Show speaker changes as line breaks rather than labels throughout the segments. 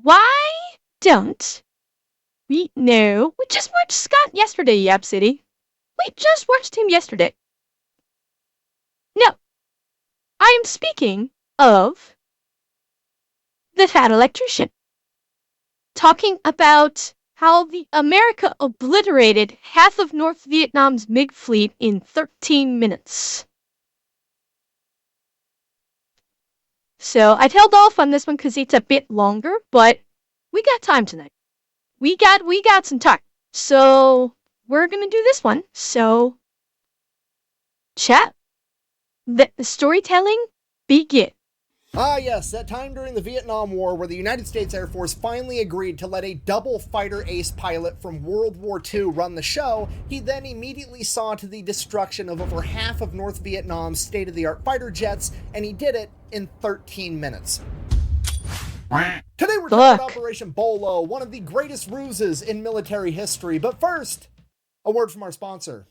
Why don't we know? We just watched Scott yesterday, Yap City. We just watched him yesterday. No, I am speaking of the Fat Electrician. Talking about how the America obliterated half of North Vietnam's MiG fleet in 13 minutes. So I held off on this one because it's a bit longer, but we got time tonight. We got some time. So we're gonna do this one. So chat. The storytelling begin.
Ah yes, that time during the Vietnam War where the United States Air Force finally agreed to let a double fighter ace pilot from World War II run the show, he then immediately saw to the destruction of over half of North Vietnam's state-of-the-art fighter jets, and he did it in 13 minutes. Today we're talking about Operation Bolo, one of the greatest ruses in military history, but first, a word from our sponsor.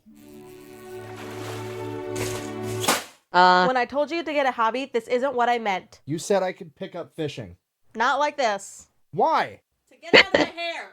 When I told you to get a hobby, this isn't what I meant.
You said I could pick up fishing.
Not like this.
Why?
To get out of my hair.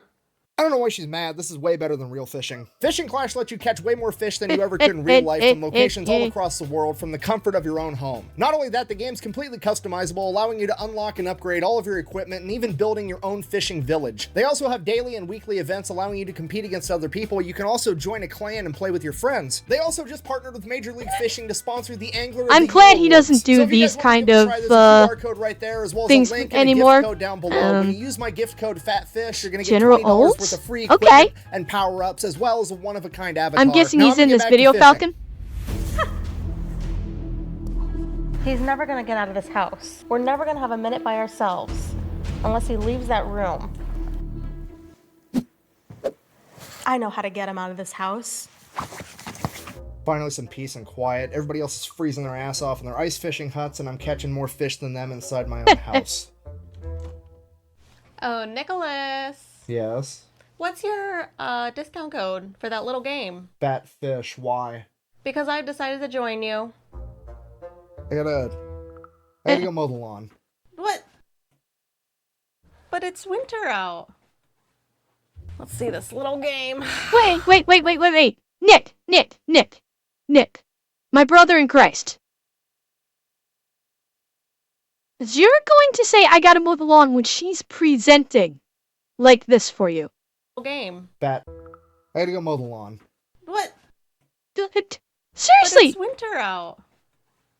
I don't know why she's mad. This is way better than real fishing. Fishing Clash lets you catch way more fish than you ever could in real life from locations all across the world from the comfort of your own home. Not only that, the game's completely customizable, allowing you to unlock and upgrade all of your equipment and even building your own fishing village. They also have daily and weekly events allowing you to compete against other people. You can also join a clan and play with your friends. They also just partnered with Major League Fishing to sponsor the Angler of the
I'm
Year
glad he
Awards.
doesn't do
So if you
these
guys wanna
kind
give a
of
try, there's a QR code right there, as well as
things
a link
anymore.
and a gift code down below. When you use my gift code FATFISH, you're gonna get
General
$20
Olds?
worth of free
Okay.
equipment and power-ups, as well as a one-of-a-kind avatar.
I'm guessing
Now
he's
I'm gonna
in
get
this
back to
video,
fishing.
Falcon.
He's never gonna get out of this house. We're never gonna have a minute by ourselves. Unless he leaves that room. I know how to get him out of this house.
Finally some peace and quiet. Everybody else is freezing their ass off in their ice fishing huts, and I'm catching more fish than them inside my own house.
Oh, Nicholas.
Yes?
What's your discount code for that little game?
Fat fish, why?
Because I've decided to join you.
I gotta go mow the lawn.
What? But it's winter out. Let's see this little game.
Wait. Nick. My brother in Christ. You're going to say I gotta mow the lawn when she's presenting like this for you.
Game.
Fat. I gotta go mow the lawn.
What?
Seriously,
But it's winter out.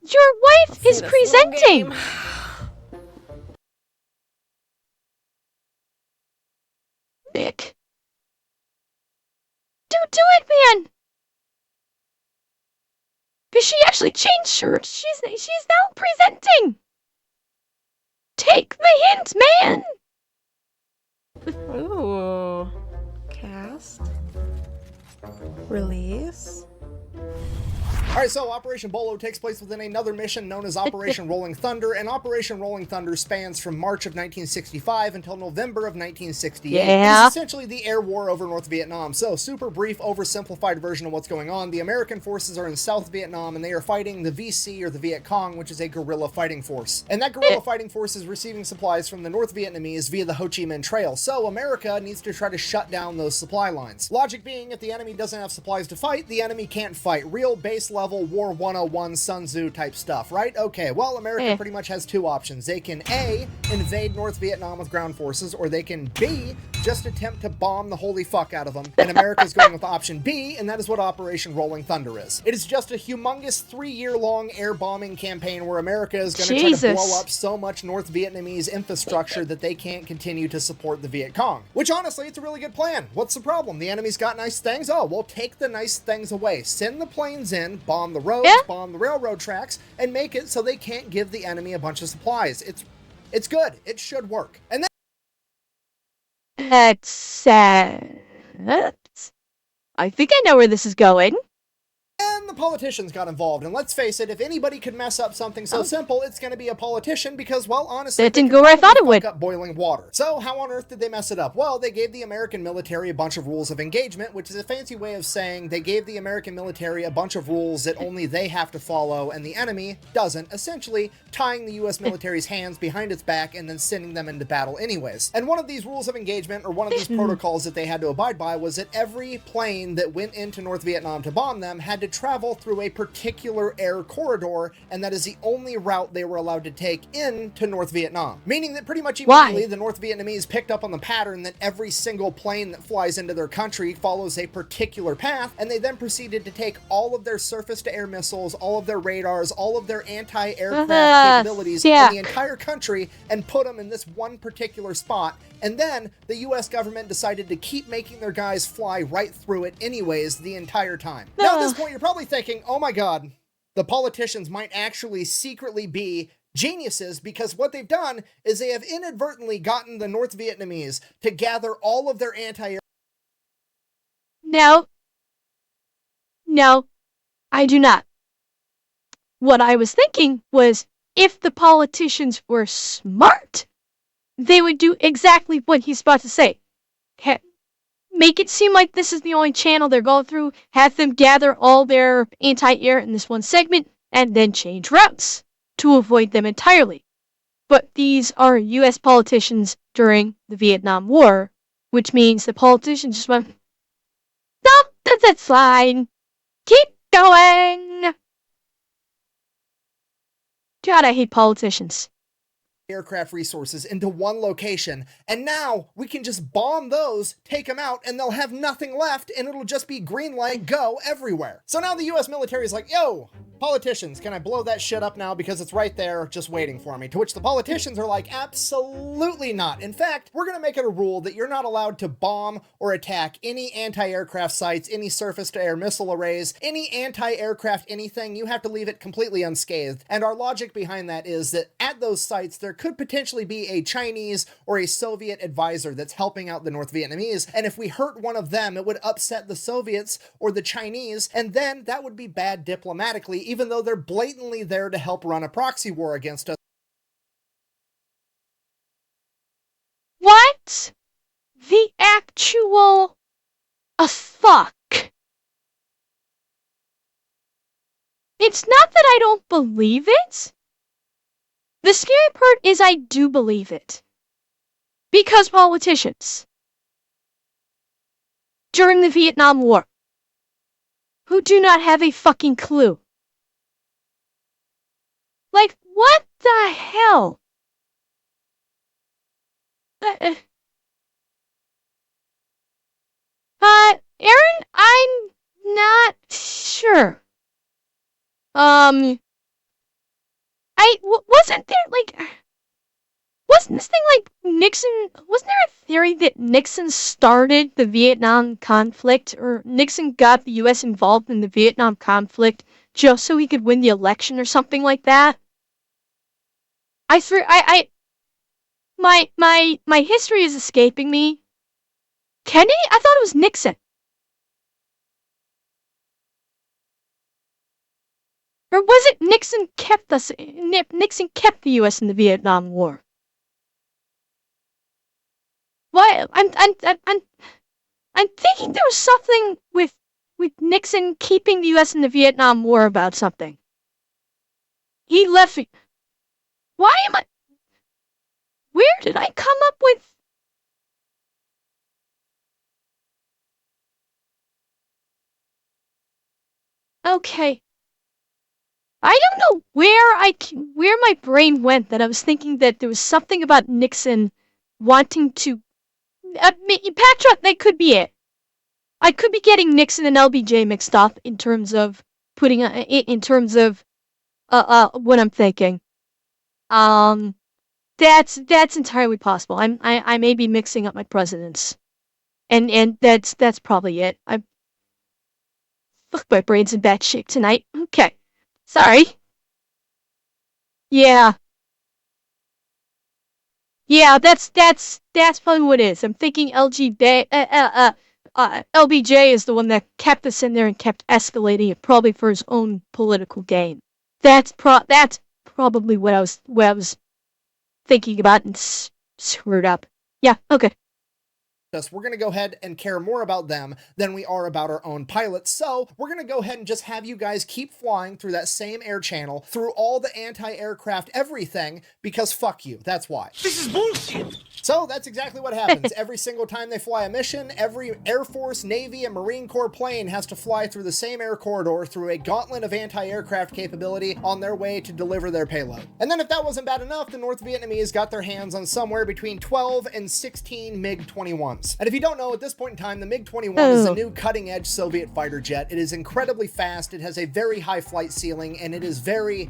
your wife
Let's see
is
this little
presenting.
game.
Nick. Don't do it, man. Cause she actually changed shirts. She's now presenting. Take the hint, man.
Ooh. Cast. Release.
Alright, so Operation Bolo takes place within another mission known as Operation Rolling Thunder, and Operation Rolling Thunder spans from March of 1965 until November of 1968.
Yeah.
It is essentially the air war over North Vietnam. So, super brief, oversimplified version of what's going on. The American forces are in South Vietnam, and they are fighting the VC, or the Viet Cong, which is a guerrilla fighting force. And that guerrilla fighting force is receiving supplies from the North Vietnamese via the Ho Chi Minh Trail. So, America needs to try to shut down those supply lines. Logic being, if the enemy doesn't have supplies to fight, the enemy can't fight. Real base level War 101 Sun Tzu type stuff, right? Okay, well, America pretty much has two options. They can A, invade North Vietnam with ground forces, or they can B, just attempt to bomb the holy fuck out of them. And America's going with option B, and that is what Operation Rolling Thunder is. It is just a humongous 3-year-long air bombing campaign where America is going to try to blow up so much North Vietnamese infrastructure that they can't continue to support the Viet Cong. Which, honestly, it's a really good plan. What's the problem? The enemy's got nice things? Oh, well, take the nice things away. Send the planes in, bomb the roads, bomb the railroad tracks, and make it so they can't give the enemy a bunch of supplies. It's good. It should work. And then
That's sad. I think I know where this is going.
And then the politicians got involved, and let's face it, if anybody could mess up something so simple, it's going to be a politician because, well, honestly,
that didn't go where I thought it would.
Up boiling water. So how on earth did they mess it up? Well, they gave the American military a bunch of rules of engagement, which is a fancy way of saying they gave the American military a bunch of rules that only they have to follow and the enemy doesn't, essentially tying the U.S. military's hands behind its back and then sending them into battle anyways. And one of these rules of engagement, or one of these protocols that they had to abide by, was that every plane that went into North Vietnam to bomb them had to travel through a particular air corridor, and that is the only route they were allowed to take into North Vietnam. Meaning that pretty much immediately the North Vietnamese picked up on the pattern that every single plane that flies into their country follows a particular path, and they then proceeded to take all of their surface-to-air missiles, all of their radars, all of their anti-aircraft capabilities in the entire country and put them in this one particular spot. And then the US government decided to keep making their guys fly right through it anyways the entire time. Now at this point you're probably thinking, oh my god, the politicians might actually secretly be geniuses, because what they've done is they have inadvertently gotten the North Vietnamese to gather all of their anti-air...
No, I do not. What I was thinking was, if the politicians were smart, they would do exactly what he's about to say. Make it seem like this is the only channel they're going through, have them gather all their anti-air in this one segment, and then change routes to avoid them entirely. But these are US politicians during the Vietnam War, which means the politicians just went, no, that's fine. Keep going. God, I hate politicians.
Aircraft resources into one location, and now we can just bomb those, take them out, and they'll have nothing left, and it'll just be green light, go everywhere. So now the US military is like, yo, politicians, can I blow that shit up now because it's right there just waiting for me? To which the politicians are like, absolutely not. In fact, we're gonna make it a rule that you're not allowed to bomb or attack any anti-aircraft sites, any surface-to-air missile arrays, any anti-aircraft anything. You have to leave it completely unscathed. And our logic behind that is that at those sites there could potentially be a Chinese or a Soviet advisor that's helping out the North Vietnamese, and if we hurt one of them, it would upset the Soviets or the Chinese, and then that would be bad diplomatically, even though they're blatantly there to help run a proxy war against us.
What the actual fuck? It's not that I don't believe it. The scary part is I do believe it. Because politicians, during the Vietnam War, who do not have a fucking clue. Like, what the hell? Aaron, I'm not sure. Wasn't there, like, wasn't this thing like Nixon, wasn't there a theory that Nixon started the Vietnam conflict, or Nixon got the US involved in the Vietnam conflict just so he could win the election or something like that? My history is escaping me. Kennedy? I thought it was Nixon. Or was it Nixon kept the US in the Vietnam War? Why? I'm thinking there was something with Nixon keeping the US in the Vietnam War about something. He left. Why am I? Where did I come up with? Okay. I don't know where my brain went that I was thinking that there was something about Nixon wanting to. Patra, that could be it. I could be getting Nixon and LBJ mixed up in terms of what I'm thinking. That's entirely possible. I may be mixing up my presidents, and that's probably it. Fuck, my brain's in bad shape tonight. Okay. Sorry. Yeah, that's probably what it is. I'm thinking LGBT, LBJ is the one that kept us in there and kept escalating it, probably for his own political gain. That's probably what I was thinking about and screwed up. Yeah, okay.
We're going to go ahead and care more about them than we are about our own pilots. So we're going to go ahead and just have you guys keep flying through that same air channel, through all the anti-aircraft everything, because fuck you. That's why.
This is bullshit.
So that's exactly what happens. Every single time they fly a mission, every Air Force, Navy, and Marine Corps plane has to fly through the same air corridor through a gauntlet of anti-aircraft capability on their way to deliver their payload. And then if that wasn't bad enough, the North Vietnamese got their hands on somewhere between 12 and 16 MiG-21s. And if you don't know, at this point in time, the MiG-21 is a new cutting-edge Soviet fighter jet. It is incredibly fast, it has a very high flight ceiling, and it is very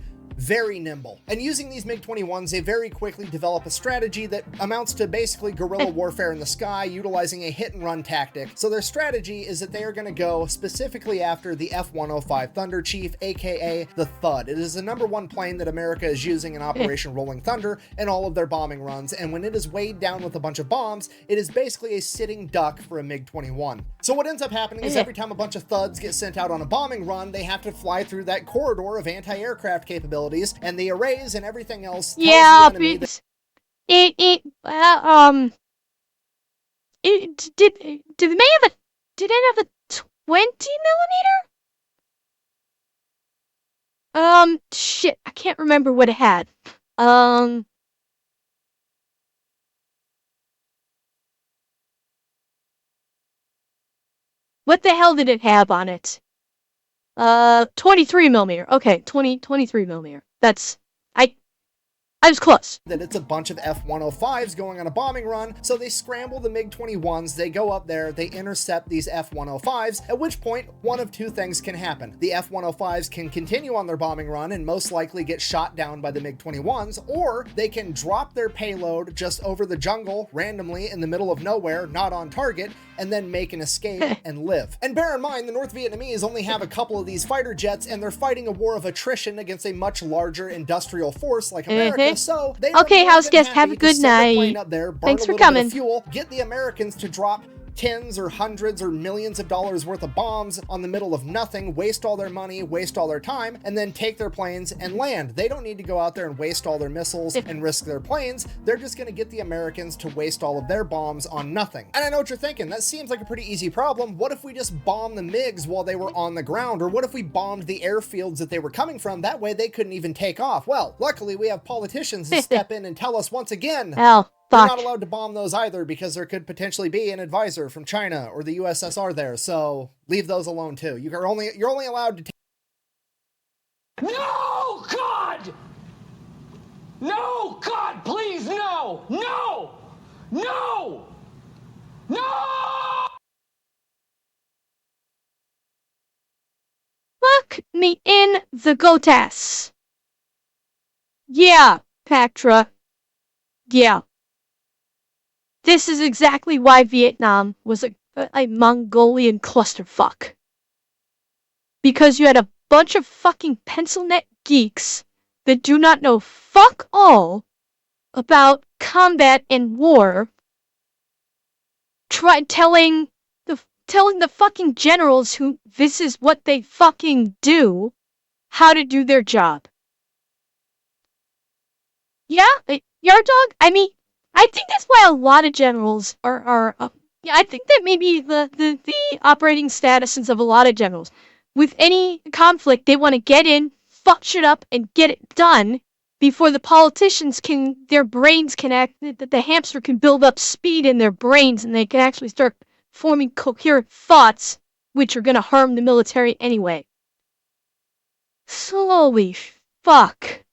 nimble. And using these MiG-21s, they very quickly develop a strategy that amounts to basically guerrilla warfare in the sky, utilizing a hit-and-run tactic. So their strategy is that they are going to go specifically after the F-105 Thunder Chief, aka the Thud. It is the #1 plane that America is using in Operation Rolling Thunder in all of their bombing runs, and when it is weighed down with a bunch of bombs, it is basically a sitting duck for a MiG-21. So what ends up happening is every time a bunch of thuds get sent out on a bombing run, they have to fly through that corridor of anti-aircraft capabilities, and the arrays and everything else tells
Yeah,
the enemy that
did it have a 20 millimeter? Shit, I can't remember what it had. What the hell did it have on it? 23 millimeter. Okay, 23 millimeter. I was close.
that it's a bunch of F-105s going on a bombing run, so they scramble the MiG-21s, they go up there, they intercept these F-105s, at which point one of two things can happen. The F-105s can continue on their bombing run and most likely get shot down by the MiG-21s, or they can drop their payload just over the jungle randomly in the middle of nowhere, not on target, and then make an escape and live. And bear in mind, the North Vietnamese only have a couple of these fighter jets, and they're fighting a war of attrition against a much larger industrial force like America, so they are
Okay,
more
house
than
guest,
happy
have a
to
good
send a plane
night.
up there, burn
Thanks
a
for
little bit
coming.
of fuel, get the Americans to drop tens or hundreds or millions of dollars worth of bombs on the middle of nothing, waste all their money, waste all their time, and then take their planes and land. They don't need to go out there and waste all their missiles and risk their planes. They're just going to get the Americans to waste all of their bombs on nothing. And I know what you're thinking. That seems like a pretty easy problem. What if we just bombed the MiGs while they were on the ground? Or what if we bombed the airfields that they were coming from? That way they couldn't even take off. Well, luckily we have politicians to step in and tell us once again,
Oh,
they're
fuck.
not allowed to bomb those either because there could potentially be an advisor from China or the USSR there. So leave those alone too. You're only allowed to take.
No, God! No, God, please, no! No! No! No!
Fuck me in the gotas. Yeah, Pactra. Yeah. This is exactly why Vietnam was a Mongolian clusterfuck. Because you had a bunch of fucking pencil neck geeks that do not know fuck all about combat and war, telling the fucking generals who this is what they fucking do, how to do their job. Yeah, Yard Dog? I mean, I think that's why a lot of generals are yeah, I think that maybe the operating statuses of a lot of generals. With any conflict, they want to get in, fuck shit up, and get it done before the politicians their brains can act, that the hamster can build up speed in their brains and they can actually start forming coherent thoughts, which are going to harm the military anyway. Holy fuck.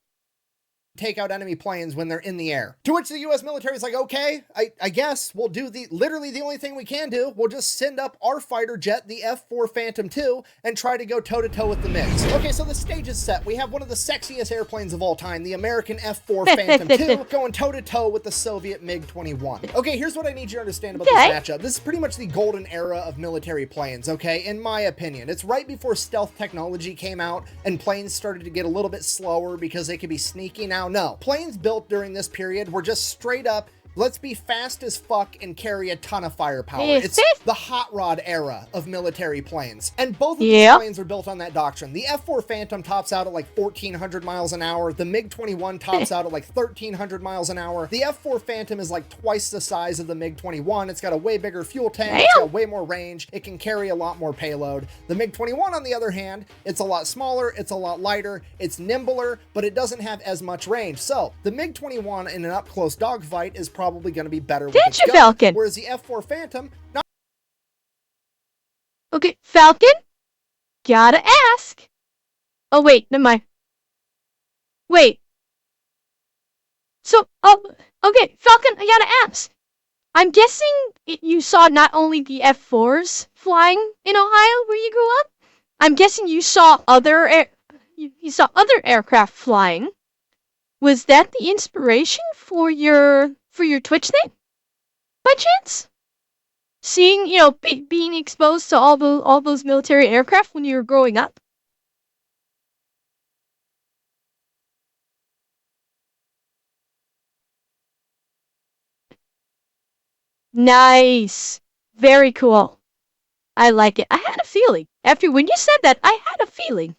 Take out enemy planes when they're in the air. To which the US military is like, okay, I guess we'll do literally the only thing we can do. We'll just send up our fighter jet, the F-4 Phantom II, and try to go toe-to-toe with the MiGs. Okay, so the stage is set. We have one of the sexiest airplanes of all time, the American F-4 Phantom II, going toe-to-toe with the Soviet MiG-21. Okay, here's what I need you to understand about this matchup. This is pretty much the golden era of military planes, okay, in my opinion. It's right before stealth technology came out and planes started to get a little bit slower because they could be sneaky. Now, no, planes built during this period were just straight up Let's be fast as fuck and carry a ton of firepower.
Eh,
It's the hot rod era of military planes. And both of these
Yep.
planes are built on that doctrine. The F-4 Phantom tops out at like 1,400 miles an hour. The MiG-21 tops out at like 1,300 miles an hour. The F-4 Phantom is like twice the size of the MiG-21. It's got a way bigger fuel tank. It's got way more range. It can carry a lot more payload. The MiG-21, on the other hand, it's a lot smaller. It's a lot lighter. It's nimbler, but it doesn't have as much range. So the MiG-21 in an up-close dogfight is probably going to be better with its gun,
Falcon.
whereas the F-4 Phantom, not
Okay, Falcon? Gotta ask. Oh, wait, never mind. Wait. So, okay, Falcon, I gotta ask. I'm guessing you saw not only the F-4s flying in Ohio where you grew up, I'm guessing you saw you saw other aircraft flying. Was that the inspiration for your Twitch name? By chance? Seeing, being exposed to all those military aircraft when you were growing up? Nice. Very cool. I like it. I had a feeling. After when you said that, I had a feeling.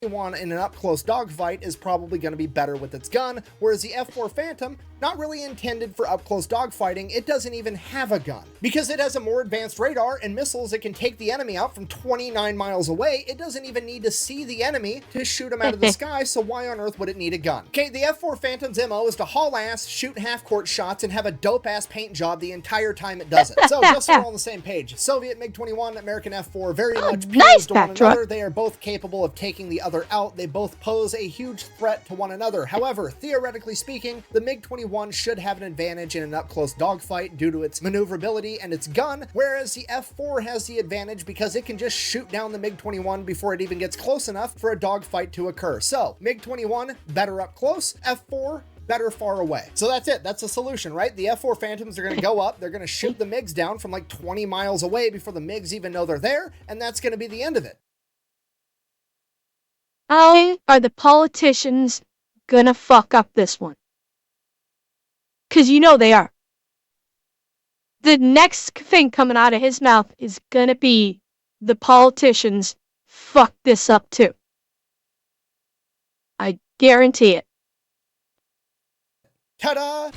one in an up-close dogfight is probably going to be better with its gun, whereas the F-4 Phantom, not really intended for up-close dogfighting, it doesn't even have a gun. Because it has a more advanced radar and missiles that can take the enemy out from 29 miles away, it doesn't even need to see the enemy to shoot him out of the sky, so why on earth would it need a gun? Okay, the F-4 Phantom's MO is to haul ass, shoot half-court shots, and have a dope-ass paint job the entire time it does it. So, just so we're on the same page, Soviet MiG-21, American F-4, very much
nice
to one
backdrop.
another. They are both capable of taking the other out. They both pose a huge threat to one another. However, theoretically speaking, the MiG-21 should have an advantage in an up-close dogfight due to its maneuverability and its gun, whereas the F-4 has the advantage because it can just shoot down the MiG-21 before it even gets close enough for a dogfight to occur. So, MiG-21, better up close. F-4, better far away. So that's it. That's the solution, right? The F-4 Phantoms are going to go up. They're going to shoot the MiGs down from like 20 miles away before the MiGs even know they're there, and that's going to be the end of it.
How are the politicians gonna fuck up this one? 'Cause you know they are. The next thing coming out of his mouth is gonna be the politicians fuck this up too. I guarantee it.
Ta-da!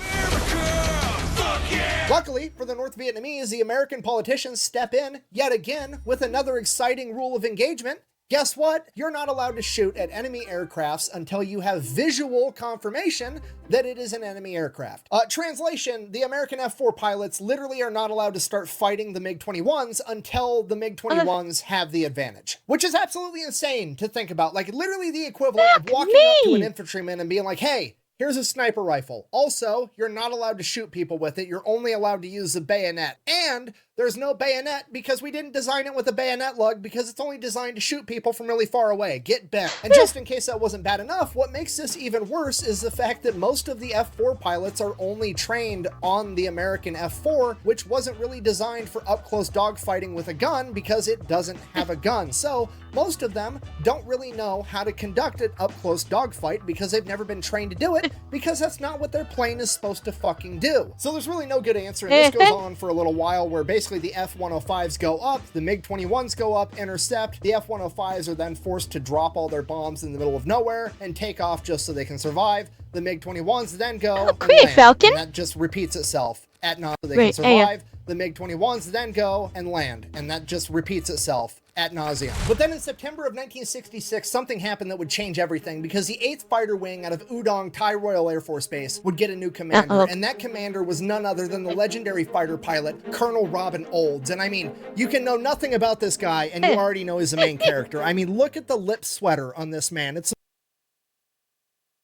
Luckily for the North Vietnamese, the American politicians step in yet again with another exciting rule of engagement. Guess what? You're not allowed to shoot at enemy aircrafts until you have visual confirmation that it is an enemy aircraft. Translation, the American F-4 pilots literally are not allowed to start fighting the MiG-21s until the MiG-21s have the advantage. Which is absolutely insane to think about. Like, literally the equivalent of walking up to an infantryman and being like, hey, here's a sniper rifle. Also, you're not allowed to shoot people with it. You're only allowed to use the bayonet. And there's no bayonet because we didn't design it with a bayonet lug because it's only designed to shoot people from really far away. Get bent. And just in case that wasn't bad enough, what makes this even worse is the fact that most of the F-4 pilots are only trained on the American F-4, which wasn't really designed for up-close dogfighting with a gun because it doesn't have a gun. So most of them don't really know how to conduct an up-close dogfight because they've never been trained to do it because that's not what their plane is supposed to fucking do. So there's really no good answer, and this goes on for a little while where basically the F-105s go up, the MiG-21s go up, intercept, the F-105s are then forced to drop all their bombs in the middle of nowhere and take off just so they can survive. The MiG-21s then go and land,
Falcon.
and that just repeats itself at nauseam so they can survive. The MiG-21s then go and land, and that just repeats itself ad nauseum. But then in September of 1966, something happened that would change everything because the 8th Fighter Wing out of Udong Thai Royal Air Force Base would get a new commander, and that commander was none other than the legendary fighter pilot, Colonel Robin Olds. And I mean, you can know nothing about this guy, and you already know he's the main character. I mean, look at the lip sweater on this man. It's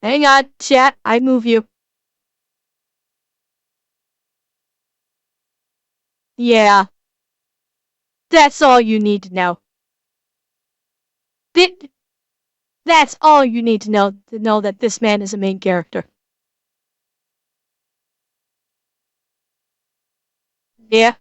Hang on, chat, I move you. Yeah. That's all you need to know. That's all you need to know that this man is a main character. Yeah.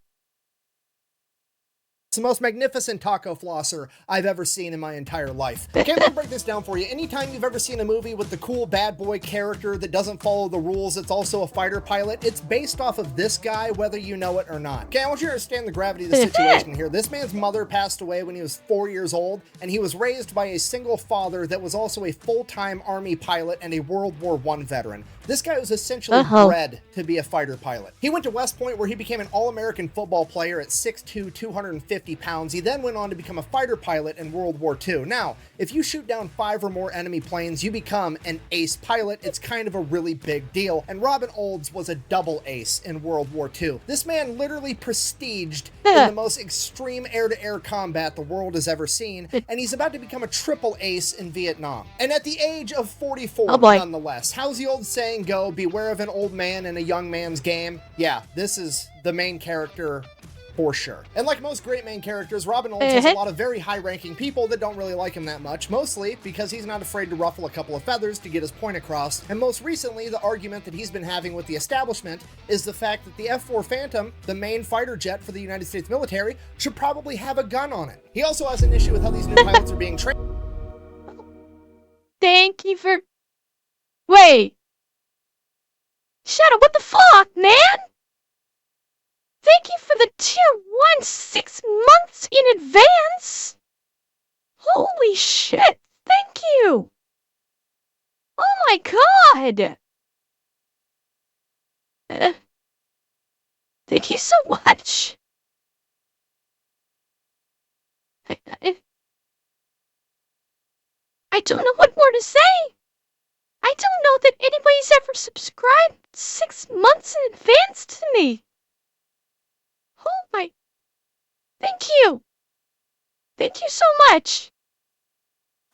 the most magnificent taco flosser I've ever seen in my entire life. Okay, let me break this down for you. Anytime you've ever seen a movie with the cool bad boy character that doesn't follow the rules, it's also a fighter pilot, it's based off of this guy, whether you know it or not. Okay, I want you to understand the gravity of the situation here. This man's mother passed away when he was 4 years old, and he was raised by a single father that was also a full-time Army pilot and a World War I veteran. This guy was essentially bred to be a fighter pilot. He went to West Point where he became an All-American football player at 6'2", 250 pounds. He then went on to become a fighter pilot in World War II. Now, if you shoot down 5 or more enemy planes, you become an ace pilot. It's kind of a really big deal. And Robin Olds was a double ace in World War II. This man literally prestiged in the most extreme air-to-air combat the world has ever seen, and he's about to become a triple ace in Vietnam. And at the age of 44, nonetheless, how's the old saying go, beware of an old man in a young man's game? Yeah, this is the main character for sure. And like most great main characters, Robin Olds has a lot of very high-ranking people that don't really like him that much, mostly because he's not afraid to ruffle a couple of feathers to get his point across. And most recently, the argument that he's been having with the establishment is the fact that the F-4 Phantom, the main fighter jet for the United States military, should probably have a gun on it. He also has an issue with how these new pilots are being trained.
Thank you for... Wait. Shadow, what the fuck, man? Thank you for the tier 1 6 months in advance. Holy shit, thank you. Oh my god. Thank you so much. I don't know what more to say. I don't know that anybody's ever subscribed 6 months in advance to me. Oh my... Thank you. Thank you so much.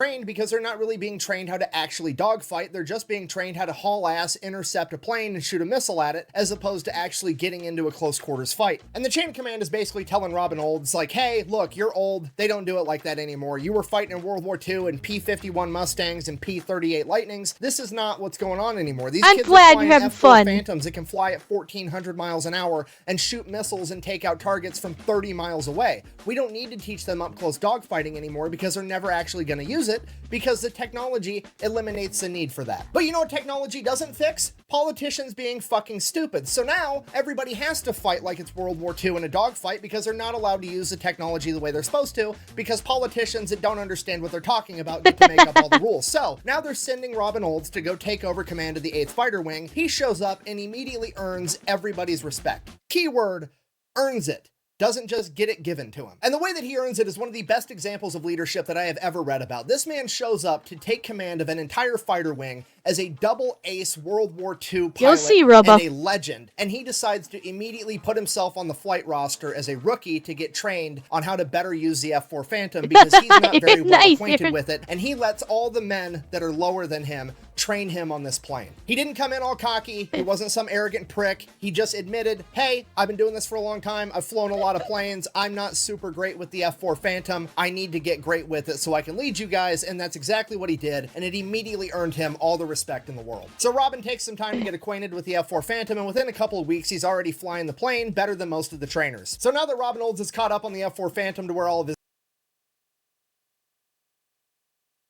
Trained because they're not really being trained how to actually dogfight. They're just being trained how to haul ass, intercept a plane, and shoot a missile at it, as opposed to actually getting into a close quarters fight. And the chain of command is basically telling Robin Olds, like, hey, look, you're old. They don't do it like that anymore. You were fighting in World War II in P-51 Mustangs and P-38 Lightnings. This is not what's going on anymore. These kids are flying F-4 Phantoms that can fly at 1,400 miles an hour and shoot missiles and take out targets from 30 miles away. We don't need to teach them up-close dogfighting anymore because they're never actually going to use it, because the technology eliminates the need for that. But you know what technology doesn't fix? Politicians being fucking stupid. So now everybody has to fight like it's World War II in a dogfight because they're not allowed to use the technology the way they're supposed to, because politicians that don't understand what they're talking about get to make up all the rules. So now they're sending Robin Olds to go take over command of the 8th Fighter Wing. He shows up and immediately earns everybody's respect. Keyword, earns it. Doesn't just get it given to him. And the way that he earns it is one of the best examples of leadership that I have ever read about. This man shows up to take command of an entire fighter wing as a double ace World War II pilot and a legend. And he decides to immediately put himself on the flight roster as a rookie to get trained on how to better use the F-4 Phantom because he's not very well acquainted with it. And he lets all the men that are lower than him train him on this plane. He didn't come in all cocky. He wasn't some arrogant prick. He just admitted, hey, I've been doing this for a long time. I've flown a lot of planes. I'm not super great with the F-4 Phantom. I need to get great with it so I can lead you guys. And that's exactly what he did. And it immediately earned him all the respect in the world. So Robin takes some time to get acquainted with the F-4 Phantom, and within a couple of weeks, he's already flying the plane better than most of the trainers. So now that Robin Olds is caught up on the F-4 Phantom to where all of his...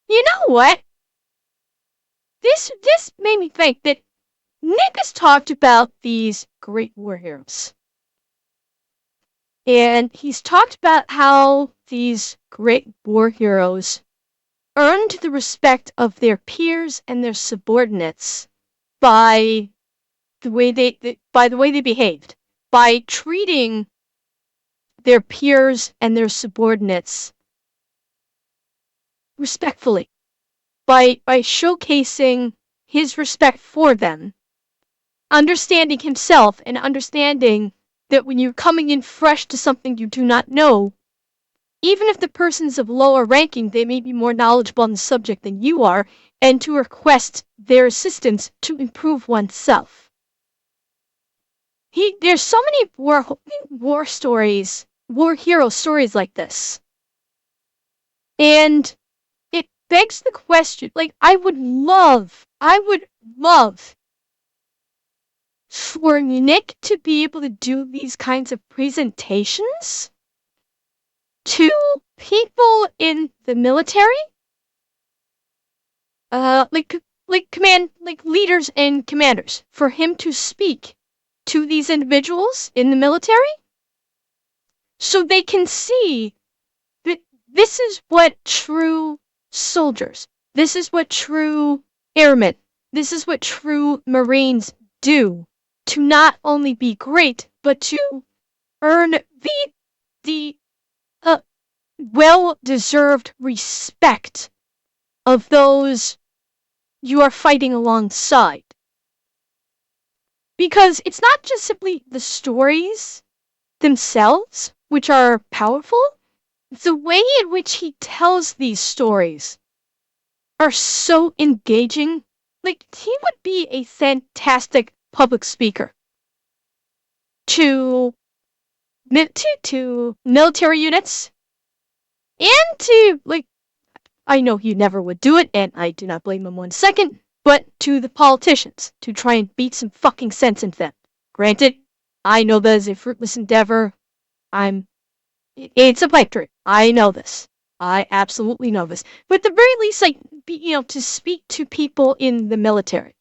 You know what? This made me think that Nick has talked about these great war heroes. And he's talked about how these great war heroes earned the respect of their peers and their subordinates by the way they behaved, by treating their peers and their subordinates respectfully, by showcasing his respect for them, understanding himself and understanding that when you're coming in fresh to something you do not know, even if the person's of lower ranking, they may be more knowledgeable on the subject than you are, and to request their assistance to improve oneself. There's so many war stories, war hero stories like this. And it begs the question, like, I would love for Nick to be able to do these kinds of presentations to people in the military, like leaders and commanders, for him to speak to these individuals in the military so they can see that this is what true soldiers, this is what true airmen, this is what true Marines do to not only be great, but to earn the well-deserved respect of those you are fighting alongside. Because it's not just simply the stories themselves, which are powerful, the way in which he tells these stories are so engaging. Like, he would be a fantastic public speaker to military units, and to, like, I know he never would do it, and I do not blame him 1 second, but to the politicians, to try and beat some fucking sense into them. Granted, I know that is a fruitless endeavor. It's a pipe dream. I know this. I absolutely know this. But at the very least, like, to speak to people in the military.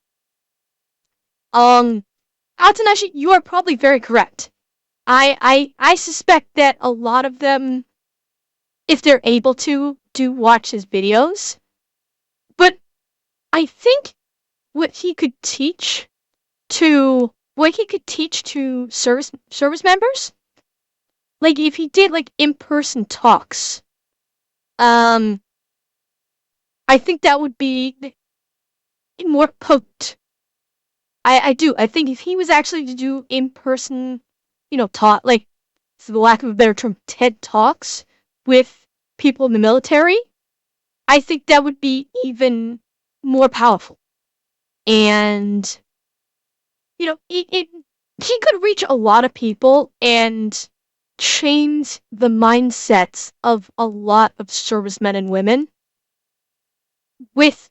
Atanashi, you are probably very correct. I suspect that a lot of them, if they're able to, do watch his videos. But I think what he could teach to service members, like if he did like in-person talks, I think that would be more potent. I do. I think if he was actually to do in-person, taught, like, for the lack of a better term, TED Talks with people in the military, I think that would be even more powerful. And, he could reach a lot of people and change the mindsets of a lot of servicemen and women with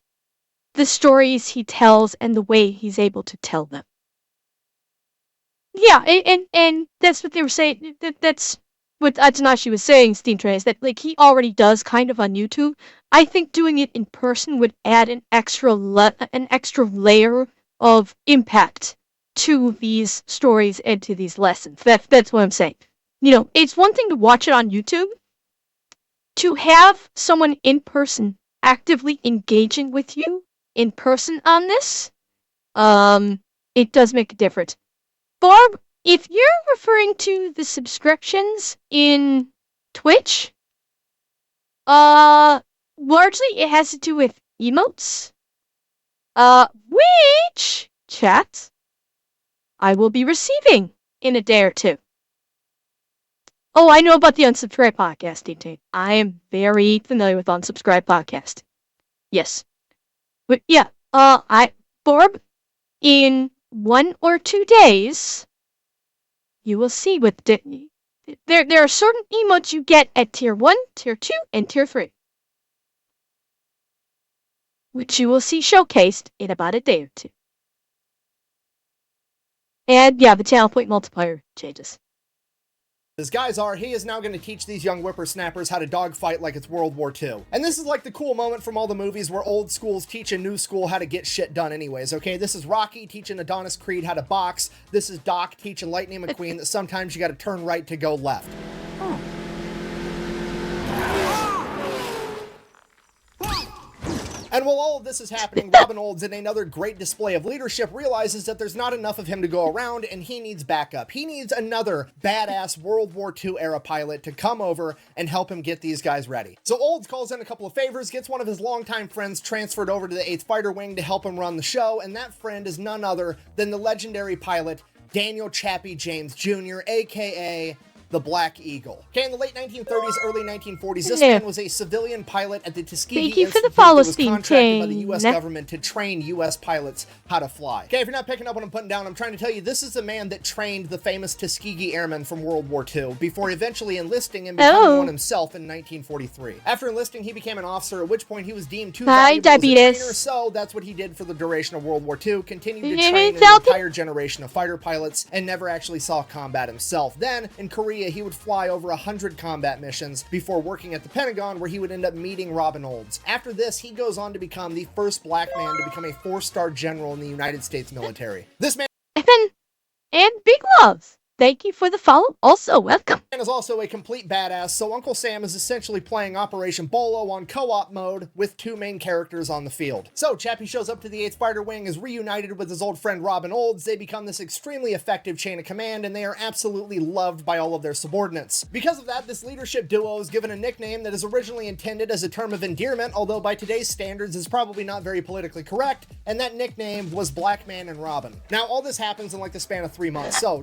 the stories he tells and the way he's able to tell them. Yeah, and that's what they were saying. That's what Atanashi was saying, Steam Train, is that, like, he already does kind of on YouTube. I think doing it in person would add an extra layer of impact to these stories and to these lessons. That's what I'm saying. It's one thing to watch it on YouTube. To have someone in person actively engaging with you in person on this, it does make a difference. Barb, if you're referring to the subscriptions in Twitch, largely it has to do with emotes, which, chat, I will be receiving in a day or two. Oh, I know about the Unsubscribed Podcast, Dean. I am very familiar with Unsubscribed Podcast. Yes. But yeah, Barb, in 1 or 2 days, you will see what there are certain emotes you get at tier 1, tier 2, and tier 3. Which you will see showcased in about a day or two. And yeah, the channel point multiplier changes.
As guys are, he is now going to teach these young whippersnappers how to dogfight like it's World War II. And this is like the cool moment from all the movies where old schools teach a new school how to get shit done anyways, okay? This is Rocky teaching Adonis Creed how to box. This is Doc teaching Lightning McQueen that sometimes you gotta turn right to go left.
Oh.
And while all of this is happening, Robin Olds, in another great display of leadership, realizes that there's not enough of him to go around, and he needs backup. He needs another badass World War II era pilot to come over and help him get these guys ready. So Olds calls in a couple of favors, gets one of his longtime friends transferred over to the 8th Fighter Wing to help him run the show, and that friend is none other than the legendary pilot Daniel Chappie James Jr., aka the Black Eagle. Okay, in the late 1930s, early 1940s, this man was a civilian pilot at the Tuskegee Institute that was contracted by the U.S. government to train U.S. pilots how to fly. Okay, if you're not picking up what I'm putting down, I'm trying to tell you this is the man that trained the famous Tuskegee Airmen from World War II before eventually enlisting and becoming one himself in 1943. After enlisting, he became an officer, at which point he was deemed too valuable as a trainer, so that's what he did for the duration of World War II, continued to train an entire generation of fighter pilots, and never actually saw combat himself. Then, in Korea, Korea, he would fly over 100 combat missions before working at the Pentagon, where he would end up meeting Robin Olds. After this, he goes on to become the first black man to become a 4-star general in the United States military. This man
And big loves. Thank you for the follow. Also, welcome.
is also a complete badass, so Uncle Sam is essentially playing Operation Bolo on co-op mode with 2 main characters on the field. So Chappie shows up to the 8th Fighter Wing, is reunited with his old friend Robin Olds. They become this extremely effective chain of command, and they are absolutely loved by all of their subordinates. Because of that, this leadership duo is given a nickname that is originally intended as a term of endearment, although by today's standards is probably not very politically correct, and that nickname was Black Man and Robin. Now, all this happens in like the span of 3 months, so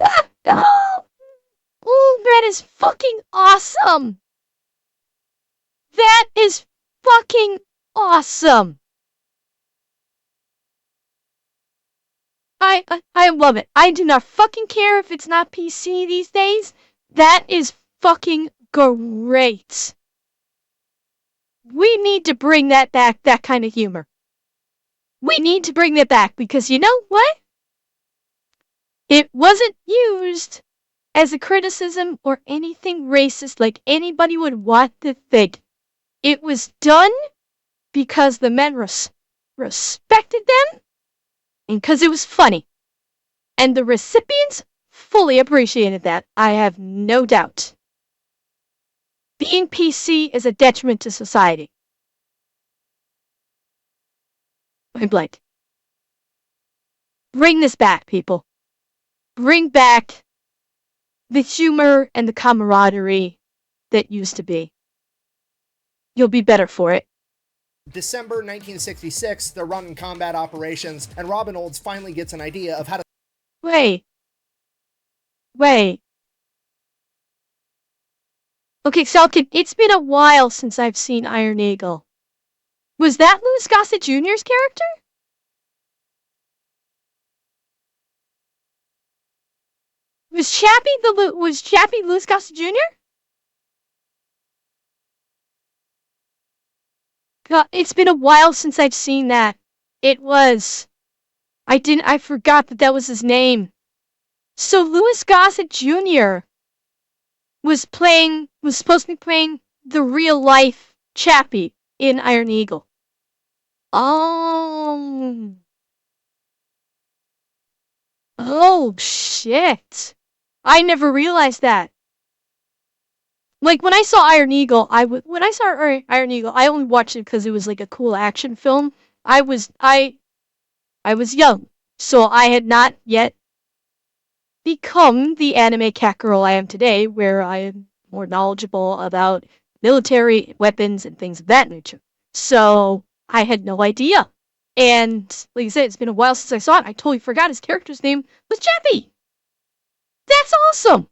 Oh, that is fucking awesome. That is fucking awesome. I love it. I do not fucking care if it's not PC these days. That is fucking great. We need to bring that back, that kind of humor. We need to bring that back because you know what? It wasn't used as a criticism or anything racist like anybody would want to think. It was done because the men respected them and because it was funny. And the recipients fully appreciated that. I have no doubt. Being PC is a detriment to society. Point blank. Bring this back, people. Bring back the humor and the camaraderie that used to be. You'll be better for it.
December 1966, they're running combat operations, and Robin Olds finally gets an idea of how to
Wait. Okay, Salkin, it's been a while since I've seen Iron Eagle. Was that Louis Gossett Jr.'s character? Was Chappie Louis Gossett Jr.? God, it's been a while since I've seen that. I forgot that was his name. So Louis Gossett Jr. was supposed to be playing the real life Chappie in Iron Eagle. Oh shit. I never realized that. Like when I saw Iron Eagle, I only watched it because it was like a cool action film. I was young, so I had not yet become the anime cat girl I am today, where I am more knowledgeable about military weapons and things of that nature. So I had no idea. And like I said, it's been a while since I saw it. I totally forgot his character's name was Chappie. That's awesome.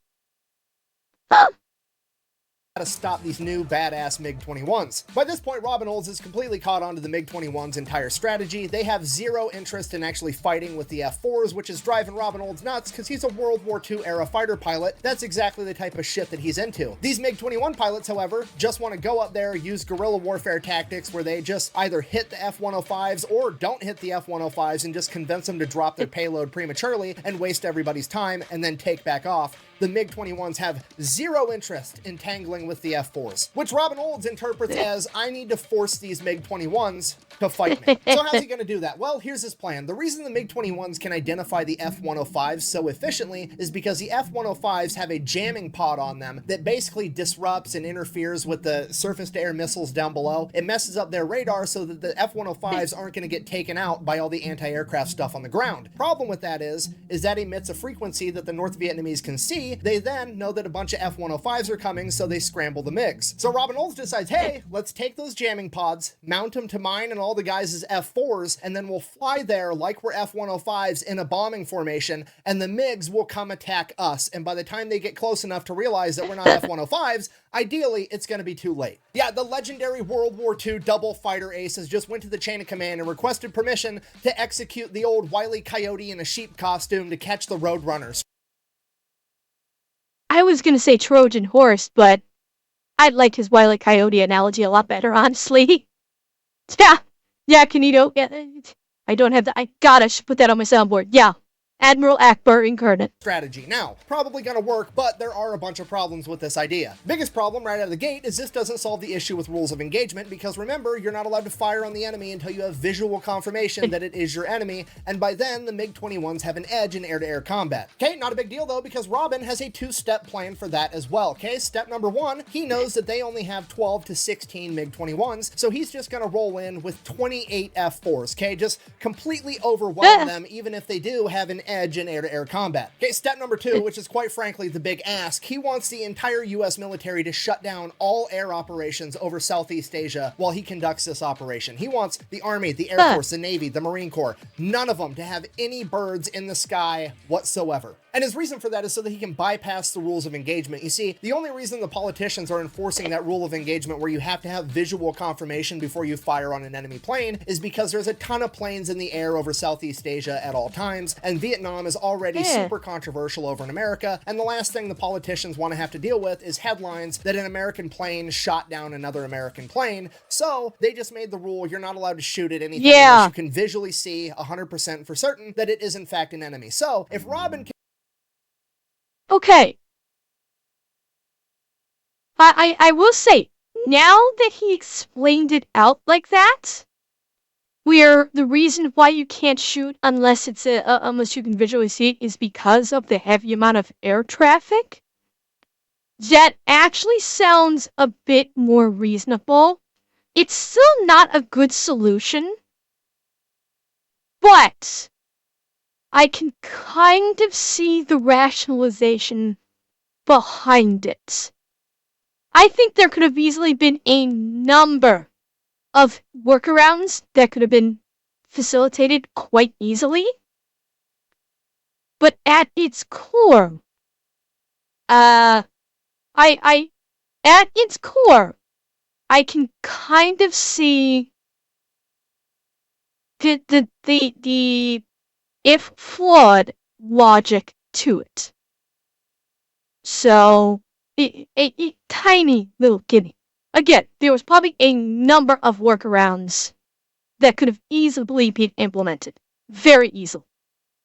to stop these new badass MiG-21s. By this point, Robin Olds is completely caught onto the MiG-21's entire strategy. They have zero interest in actually fighting with the F-4s, which is driving Robin Olds nuts because he's a World War II era fighter pilot. That's exactly the type of shit that he's into. These MiG-21 pilots, however, just want to go up there, use guerrilla warfare tactics where they just either hit the F-105s or don't hit the F-105s and just convince them to drop their payload prematurely and waste everybody's time and then take back off. The MiG-21s have zero interest in tangling with the F-4s, which Robin Olds interprets as, I need to force these MiG-21s to fight me. So how's he going to do that? Well, here's his plan. The reason the MiG-21s can identify the F-105s so efficiently is because the F-105s have a jamming pod on them that basically disrupts and interferes with the surface-to-air missiles down below. It messes up their radar so that the F-105s aren't going to get taken out by all the anti-aircraft stuff on the ground. Problem with that is that emits a frequency that the North Vietnamese can see. They then know that a bunch of F-105s are coming, so they scramble the MiGs. So Robin Olds decides, hey, let's take those jamming pods, mount them to mine and all the guys' F-4s, and then we'll fly there like we're F-105s in a bombing formation, and the MiGs will come attack us. And by the time they get close enough to realize that we're not F-105s, ideally, it's going to be too late. Yeah, the legendary World War II double fighter aces just went to the chain of command and requested permission to execute the old Wile E. Coyote in a sheep costume to catch the Roadrunners.
I was gonna say Trojan horse, but I'd like his Wile E. Coyote analogy a lot better, honestly. Yeah, Canito. Yeah, I don't have that. I should put that on my soundboard. Yeah, Admiral Akbar incarnate.
Strategy. Now, probably gonna work, but there are a bunch of problems with this idea. Biggest problem right out of the gate is this doesn't solve the issue with rules of engagement, because remember, you're not allowed to fire on the enemy until you have visual confirmation that it is your enemy, and by then, the MiG-21s have an edge in air-to-air combat. Okay, not a big deal though, because Robin has a two-step plan for that as well. Okay, step number one, he knows that they only have 12 to 16 MiG-21s, so he's just gonna roll in with 28 F-4s, okay? Just completely overwhelm them, even if they do have an edge in air-to-air combat. Okay, step number two, which is quite frankly the big ask, he wants the entire US military to shut down all air operations over Southeast Asia while he conducts this operation. He wants the Army, the Air Force, the Navy, the Marine Corps, none of them to have any birds in the sky whatsoever. And his reason for that is so that he can bypass the rules of engagement. You see, the only reason the politicians are enforcing that rule of engagement where you have to have visual confirmation before you fire on an enemy plane is because there's a ton of planes in the air over Southeast Asia at all times, and Vietnam is already super controversial over in America, and the last thing the politicians want to have to deal with is headlines that an American plane shot down another American plane, so they just made the rule you're not allowed to shoot at anything unless you can visually see 100% for certain that it is in fact an enemy. So, if Robin can
Okay. I will say, now that he explained it out like that, where the reason why you can't shoot unless it's unless you can visually see it is because of the heavy amount of air traffic, that actually sounds a bit more reasonable. It's still not a good solution, but I can kind of see the rationalization behind it. I think there could have easily been a number of workarounds that could have been facilitated quite easily. But at its core, at its core, I can kind of see the if flawed logic to it. So, a tiny little guinea. Again, there was probably a number of workarounds that could have easily been implemented. Very easily.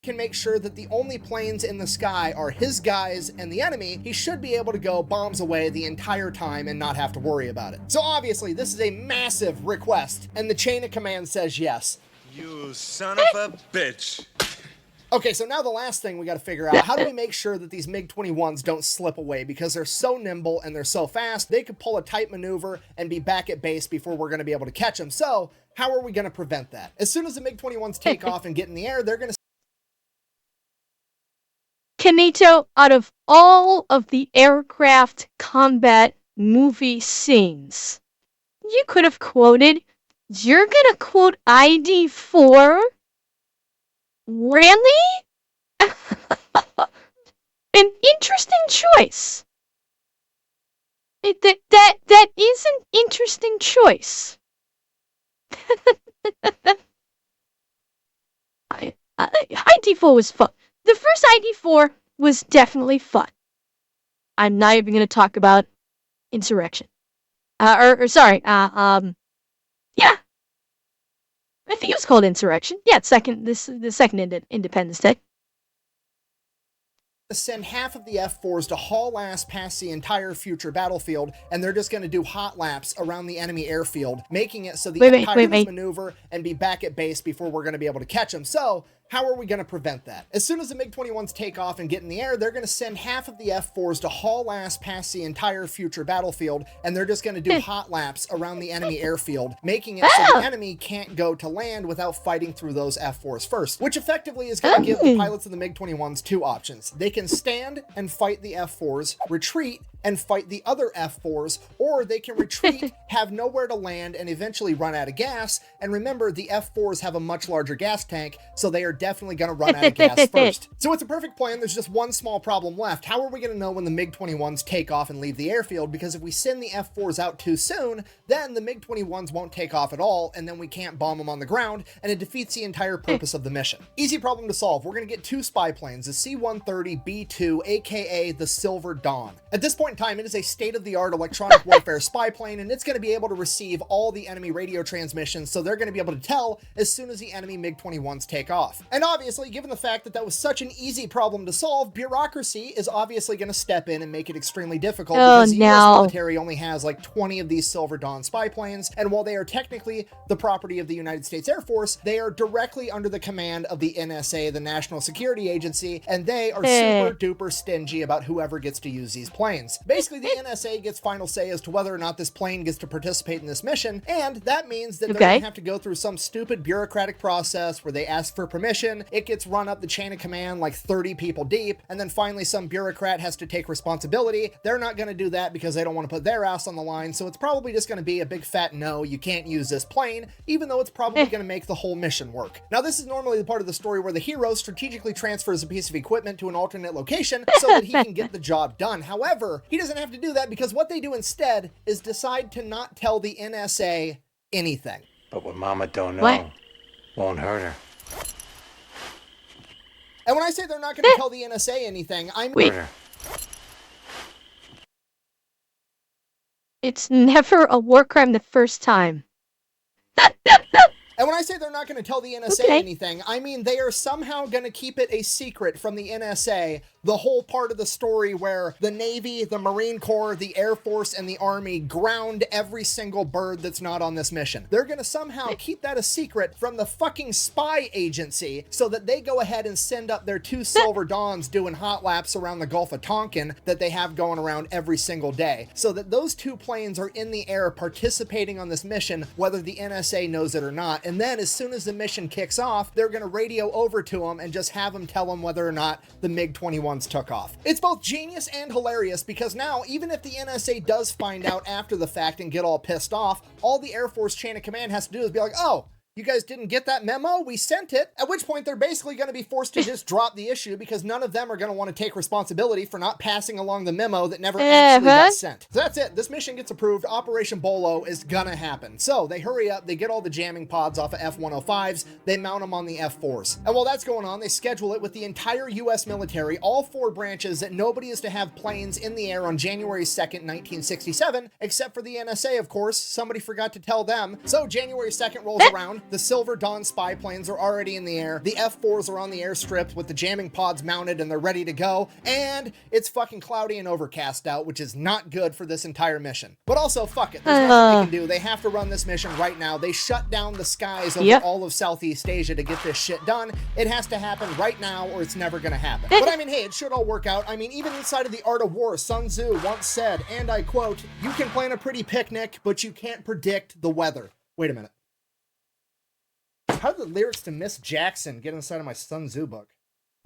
Can make sure that the only planes in the sky are his guys and the enemy, he should be able to go bombs away the entire time and not have to worry about it. So obviously, this is a massive request, and the chain of command says yes.
You son of a bitch.
Okay, so now the last thing we got to figure out, how do we make sure that these MiG-21s don't slip away? Because they're so nimble and they're so fast, they could pull a tight maneuver and be back at base before we're going to be able to catch them. So, how are we going to prevent that? As soon as the MiG-21s take off and get in the air, they're going to...
Kanito, out of all of the aircraft combat movie scenes, you could have quoted, you're gonna quote ID4? Really? An interesting choice. That is an interesting choice. ID4 was fun. The first ID4 was definitely fun. I'm not even gonna talk about insurrection. Yeah. I think it was called Insurrection. Yeah, the second Independence Day.
Send half of the F-4s to haul ass past the entire future battlefield, and they're just going to do hot laps around the enemy airfield, making it so the Empire maneuver and be back at base before we're going to be able to catch them. So, how are we going to prevent that? As soon as the MiG-21s take off and get in the air, they're going to send half of the F-4s to haul ass past the entire future battlefield, and they're just going to do hot laps around the enemy airfield, making it so the enemy can't go to land without fighting through those F-4s first, which effectively is going to give the pilots of the MiG-21s two options. They can stand and fight the F-4s, retreat, and fight the other F-4s, or they can retreat, have nowhere to land, and eventually run out of gas. And remember, the F-4s have a much larger gas tank, so they are definitely going to run out of gas first. So it's a perfect plan. There's just one small problem left. How are we going to know when the MiG-21s take off and leave the airfield? Because if we send the F-4s out too soon, then the MiG-21s won't take off at all, and then we can't bomb them on the ground, and it defeats the entire purpose of the mission. Easy problem to solve. We're going to get two spy planes, the C-130B2, aka the Silver Dawn. At this point current time, it is a state-of-the-art electronic warfare spy plane, and it's going to be able to receive all the enemy radio transmissions, so they're going to be able to tell as soon as the enemy MiG-21s take off. And obviously, given the fact that that was such an easy problem to solve, bureaucracy is obviously going to step in and make it extremely difficult, because the US military only has like 20 of these Silver Dawn spy planes, and while they are technically the property of the United States Air Force, they are directly under the command of the NSA, the National Security Agency, and they are super duper stingy about whoever gets to use these planes. Basically, the NSA gets final say as to whether or not this plane gets to participate in this mission, and that means that they're going to have to go through some stupid bureaucratic process where they ask for permission, it gets run up the chain of command like 30 people deep, and then finally some bureaucrat has to take responsibility. They're not going to do that because they don't want to put their ass on the line, so it's probably just going to be a big fat no, you can't use this plane, even though it's probably going to make the whole mission work. Now, this is normally the part of the story where the hero strategically transfers a piece of equipment to an alternate location so that he can get the job done. However, he doesn't have to do that because what they do instead is decide to not tell the NSA anything.
But what Mama don't know won't hurt her.
And when I say they're not going to tell the NSA anything, I mean...
It's never a war crime the first time.
And when I say they're not going to tell the NSA anything, I mean they are somehow going to keep it a secret from the NSA, the whole part of the story where the Navy, the Marine Corps, the Air Force, and the Army ground every single bird that's not on this mission. They're going to somehow keep that a secret from the fucking spy agency so that they go ahead and send up their 2 Silver Dawns doing hot laps around the Gulf of Tonkin that they have going around every single day, so that those 2 planes are in the air participating on this mission, whether the NSA knows it or not. And then as soon as the mission kicks off, they're going to radio over to them and just have them tell them whether or not the MiG-21s took off. It's both genius and hilarious because now, even if the NSA does find out after the fact and get all pissed off, all the Air Force chain of command has to do is be like, oh, you guys didn't get that memo? We sent it. At which point they're basically going to be forced to just drop the issue because none of them are going to want to take responsibility for not passing along the memo that never actually got sent. So that's it. This mission gets approved. Operation Bolo is gonna happen. So they hurry up. They get all the jamming pods off of F-105s. They mount them on the F-4s. And while that's going on, they schedule it with the entire U.S. military, all 4 branches, that nobody is to have planes in the air on January 2nd, 1967, except for the NSA, of course. Somebody forgot to tell them. So January 2nd rolls around. The Silver Dawn spy planes are already in the air. The F-4s are on the airstrip with the jamming pods mounted and they're ready to go. And it's fucking cloudy and overcast out, which is not good for this entire mission. But also, fuck it. There's nothing they can do. They have to run this mission right now. They shut down the skies over all of Southeast Asia to get this shit done. It has to happen right now or it's never gonna happen. But I mean, hey, it should all work out. I mean, even inside of The Art of War, Sun Tzu once said, and I quote, "You can plan a pretty picnic, but you can't predict the weather." Wait a minute. How did the lyrics to Miss Jackson get inside of my Sun Tzu book?